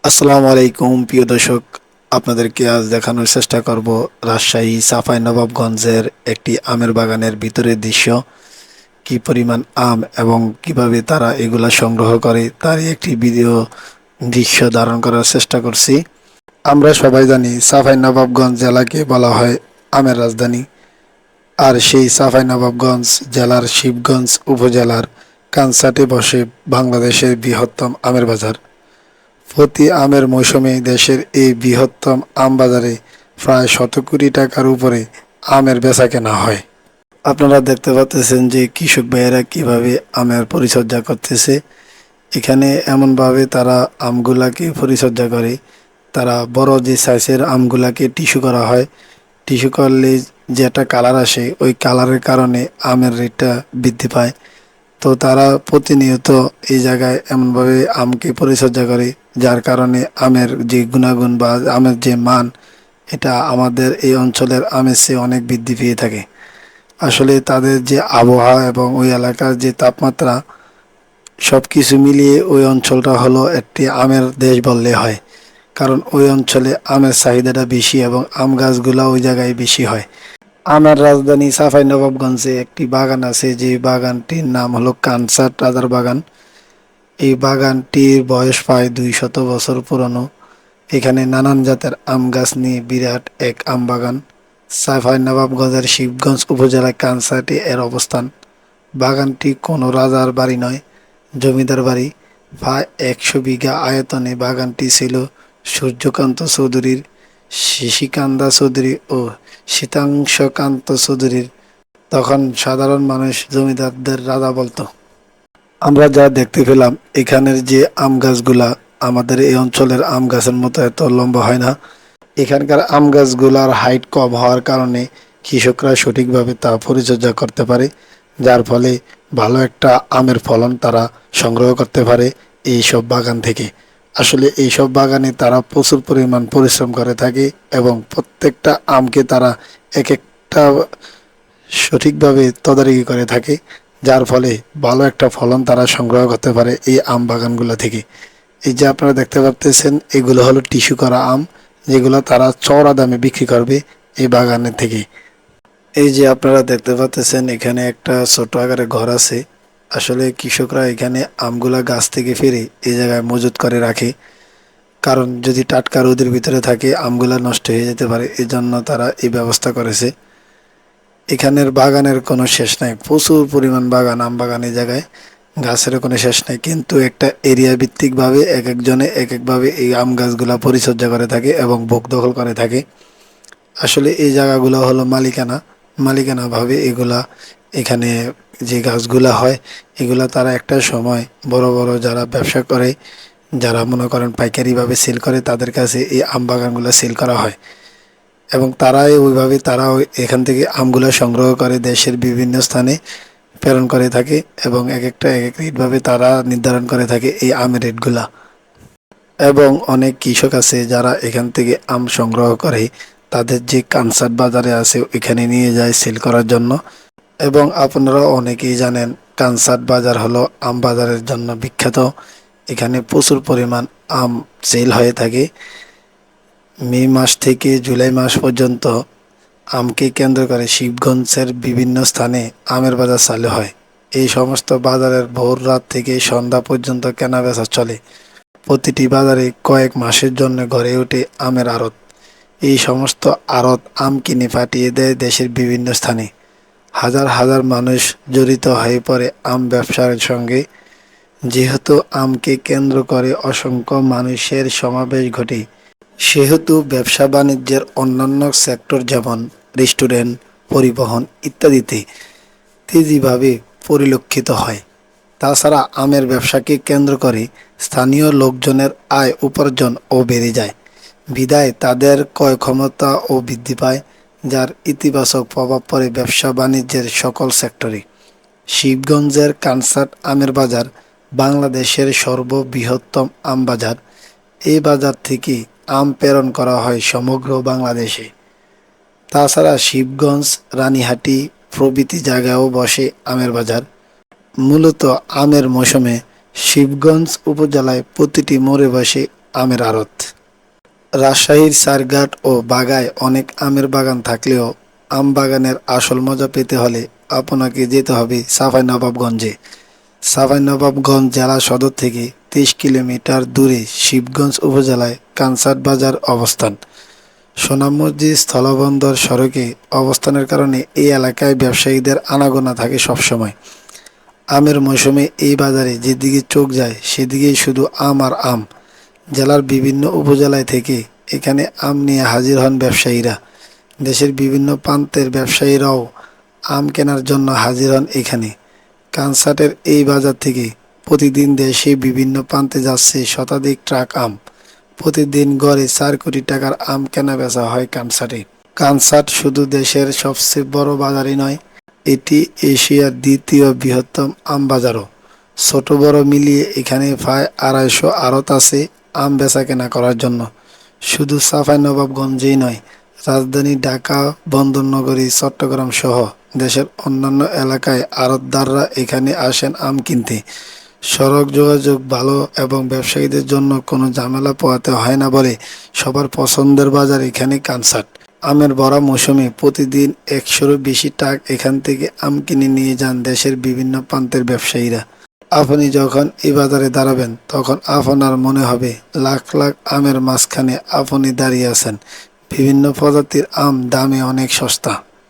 আসসালামু আলাইকুম প্রিয় দর্শক, আপনাদেরকে আজ দেখানোর চেষ্টা করব রাজশাহী চাঁপাইনবাবগঞ্জের একটি আমের বাগানের ভিতরের দৃশ্য। কি পরিমাণ আম এবং কিভাবে তারা এগুলা সংগ্রহ করে তারই একটি ভিডিও দৃশ্য ধারণ করার চেষ্টা করছি। আমরা সবাই জানি চাঁপাইনবাবগঞ্জ জেলাকে বলা হয় আমের রাজধানী। আর সেই চাঁপাইনবাবগঞ্জ জেলার শিবগঞ্জ উপজেলার কানসাটে বসে বাংলাদেশের বৃহত্তম আমের বাজার। প্রতি আমের মৌসুমে দেশের এই বৃহত্তম আম বাজারে প্রায় 100 কোটি টাকার উপরে আমের বেচাকেনা হয়। আপনারা দেখতে পাচ্ছেন যে কৃষক ভাইয়েরা কিভাবে আমের পরিচর্যা করতেছে। এখানে এমনভাবে তারা আমগুলাকে পরিচর্যা করে, তারা বড় যে সাইজের আমগুলাকে টিস্যু করা হয়। টিস্যু করলে যে একটা কালার আসে, ওই কালারের কারণে আমের রেটটা বৃদ্ধি পায়। তো তারা প্রতিনিয়ত এই জায়গায় এমনভাবে আমকে পরিচর্যা করে, যার কারণে আমের যে গুণাগুণ বা আমের যে মান, এটা আমাদের এই অঞ্চলের আমের চেয়ে অনেক বৃদ্ধি পেয়ে থাকে। আসলে তাদের যে আবহাওয়া এবং ওই এলাকার যে তাপমাত্রা, সব কিছু মিলিয়ে ওই অঞ্চলটা হলো একটি আমের দেশ বললে হয়। কারণ ওই অঞ্চলে আমের চাহিদাটা বেশি এবং আম গাছগুলা ওই জায়গায় বেশি হয়। আমের রাজধানী চাঁপাইনবাবগঞ্জে একটি বাগান আছে, যে বাগানটির নাম হলো কানসাট রাজার বাগান। এই বাগানটির বয়স প্রায় 200 বছর পুরনো। এখানে নানান জাতের আম গাছ নিয়ে বিরাট এক আম বাগান। চাঁপাইনবাবগঞ্জের শিবগঞ্জ উপজেলার কানসাটে এর অবস্থান। বাগানটি কোনো রাজার বাড়ি নয়, জমিদার বাড়ি। প্রায় 100 বিঘা আয়তনে বাগানটি ছিল সূর্যকান্ত চৌধুরীর, শিশিকান্দা চৌধুরী ও শীতাংশকান্ত চৌধুরীর। তখন সাধারণ মানুষ জমিদারদের রাজা বলতো। আমরা যা দেখতে পেলাম, এখানের যে আম গাছগুলা আমাদের এই অঞ্চলের আম গাছের মতো এত লম্বা হয় না। এখানকার আম গাছগুলার হাইট কম হওয়ার কারণে কৃষকরা সঠিকভাবে তা পরিচর্যা করতে পারে, যার ফলে ভালো একটা আমের ফলন তারা সংগ্রহ করতে পারে এই সব বাগান থেকে। আসলে এই সব বাগানে তারা প্রচুর পরিমাণ পরিশ্রম করে থাকে এবং প্রত্যেকটা আমকে তারা এক একটা সঠিকভাবে তদারকি করে থাকে, যার ফলে ভালো একটা ফলন তারা সংগ্রহ করতে পারে এই আম বাগানগুলো থেকে। এই যে আপনারা দেখতে পাচ্ছেন, এগুলো হলো টিস্যু করা আম, যেগুলো তারা চড়া দামে বিক্রি করবে এই বাগানের থেকে। এই যে আপনারা দেখতে পাচ্ছেন, এখানে একটা ছোট আকারে ঘর আছে। আসলে কৃষকরা এখানে আমগুলা গাছ থেকে ফেরে এই জায়গায় মজুত করে রাখে, কারণ যদি টাটকা রোদের ভিতরে থাকে আমগুলা নষ্ট হয়ে যেতে পারে, এই জন্য তারা এই ব্যবস্থা করেছে। এখানের বাগানের কোনো শেষ নাই, প্রচুর পরিমাণ বাগান, আম বাগান এই জায়গায়, গাছের কোনো শেষ নাই। কিন্তু একটা এরিয়া ভিত্তিকভাবে এক একজনে এক একভাবে এই আম গাছগুলা পরিচর্যা করে থাকে এবং ভোগ দখল করে থাকে। আসলে এই জায়গাগুলো হলো মালিকানা, মালিকানাভাবে এগুলা, এখানে যে গাছগুলা হয় এগুলা তারা একটা সময় বড় বড় যারা ব্যবসা করে, যারা মনে করেন পাইকারিভাবে সেল করে, তাদের কাছে এই আম বাগানগুলো সেল করা হয় এবং তারাই ওইভাবে তারাও এখান থেকে আমগুলো সংগ্রহ করে দেশের বিভিন্ন স্থানে প্রেরণ করে থাকে এবং এক একটা এক এক রেটভাবে তারা নির্ধারণ করে থাকে এই আমের রেটগুলা। এবং অনেক কৃষক আছে যারা এখান থেকে আম সংগ্রহ করে তাদের যে কানসাট বাজারে আছে ওইখানে নিয়ে যায় সেল করার জন্য। এবং আপনারা অনেকেই জানেন, কানসাট বাজার হলো আম বাজারের জন্য বিখ্যাত। এখানে প্রচুর পরিমাণ আম সেল হয়ে থাকে। মে মাস থেকে জুলাই মাস পর্যন্ত আমকে কেন্দ্র করে শিবগঞ্জের বিভিন্ন স্থানে আমের বাজার চালু হয়। এই সমস্ত বাজারের ভোর রাত থেকে সন্ধ্যা পর্যন্ত কেনাবেচা চলে। প্রতিটি বাজারে কয়েক মাসের জন্য গড়ে ওঠে আমের আড়ত। এই সমস্ত আড়ত আম কিনে পাঠিয়ে দেয় দেশের বিভিন্ন স্থানে। হাজার হাজার মানুষ জড়িত হয়ে পড়ে আম ব্যবসার সঙ্গে। যেহেতু আমকে কেন্দ্র করে অসংখ্য মানুষের সমাবেশ ঘটে, সেহেতু ব্যবসা বাণিজ্যের অন্যান্য সেক্টর যেমন রেস্টুরেন্ট, পরিবহন ইত্যাদিতে তেজিভাবে পরিলক্ষিত হয়। তাছাড়া আমের ব্যবসাকে কেন্দ্র করে স্থানীয় লোকজনের আয় উপার্জনও বেড়ে যায়, বিধায় তাদের ক্রয় ক্ষমতাও বৃদ্ধি পায়, যার ইতিবাচক প্রভাব পড়ে ব্যবসা বাণিজ্যের সকল সেক্টরে। শিবগঞ্জের কানসাট আমের বাজার বাংলাদেশের সর্ববৃহত্তম আম বাজার। এই বাজার থেকে আম প্রেরণ করা হয় সমগ্র বাংলাদেশে। তাছাড়া শিবগঞ্জ, রানীহাটি প্রভৃতি জায়গায়ও বসে আমের বাজার। মূলত আমের মৌসুমে শিবগঞ্জ উপজেলায় প্রতিটি মোড়ে বসে আমের আড়ত। রাজশাহীর সারঘাট ও বাগায় অনেক আমের বাগান থাকলেও আম বাগানের আসল মজা পেতে হলে আপনাকে যেতে হবে চাঁপাইনবাবগঞ্জে। চাঁপাইনবাবগঞ্জ জেলা সদর থেকে ৩০ কিলোমিটার দূরে শিবগঞ্জ উপজেলায় কানসাট বাজার অবস্থান। সোনাম মসজিদ স্থলবন্দর সড়কে অবস্থানের কারণে এই এলাকায় ব্যবসায়ীদের আনাগোনা থাকে সবসময়। আমের মৌসুমে এই বাজারে যেদিকে চোখ যায় সেদিকেই শুধু আম আর আম। জেলার বিভিন্ন উপজেলায় থেকে এখানে আম নিয়ে হাজির হন ব্যবসায়ীরা। দেশের বিভিন্ন প্রান্তের ব্যবসায়ীরাও আম কেনার জন্য হাজির হন এখানে। কানসাটের এই বাজার থেকে প্রতিদিন দেশে বিভিন্ন প্রান্তে যাচ্ছে শতাধিক ট্রাক আম। প্রতিদিন গড়ে ৪ কোটি টাকার আম কেনা বেচা হয় কানসাটে। কানসাট শুধু দেশের সবচেয়ে বড় বাজারই নয়, এটি এশিয়ার দ্বিতীয় বৃহত্তম আম বাজারও। ছোট বড় মিলিয়ে এখানে প্রায় ২৫০ আড়ত আছে আম বেচাকেনা করার জন্য। শুধু চাঁপাইনবাবগঞ্জেই নয়, রাজধানী ঢাকা, বন্দরনগরী চট্টগ্রাম সহ দেশের অন্যান্য এলাকায় আড়তদাররা এখানে আসেন আম কিনতে। সড়ক যোগাযোগ ভালো এবং ব্যবসায়ীদের জন্য কোনো ঝামেলা পোহাতে হয় না বলে সবার পছন্দের বাজার এখানে কানসাট। আমের ভরা মৌসুমে প্রতিদিন ১০০-রও বেশি ট্রাক এখান থেকে আম কিনে নিয়ে যান দেশের বিভিন্ন প্রান্তের ব্যবসায়ীরা। আপনি যখন এই বাজারে দাঁড়াবেন তখন আপনার মনে হবে লাখ লাখ আমের মাঝখানে আপনি দাঁড়িয়ে আছেন। বিভিন্ন প্রজাতির আম দামে অনেক সস্তা।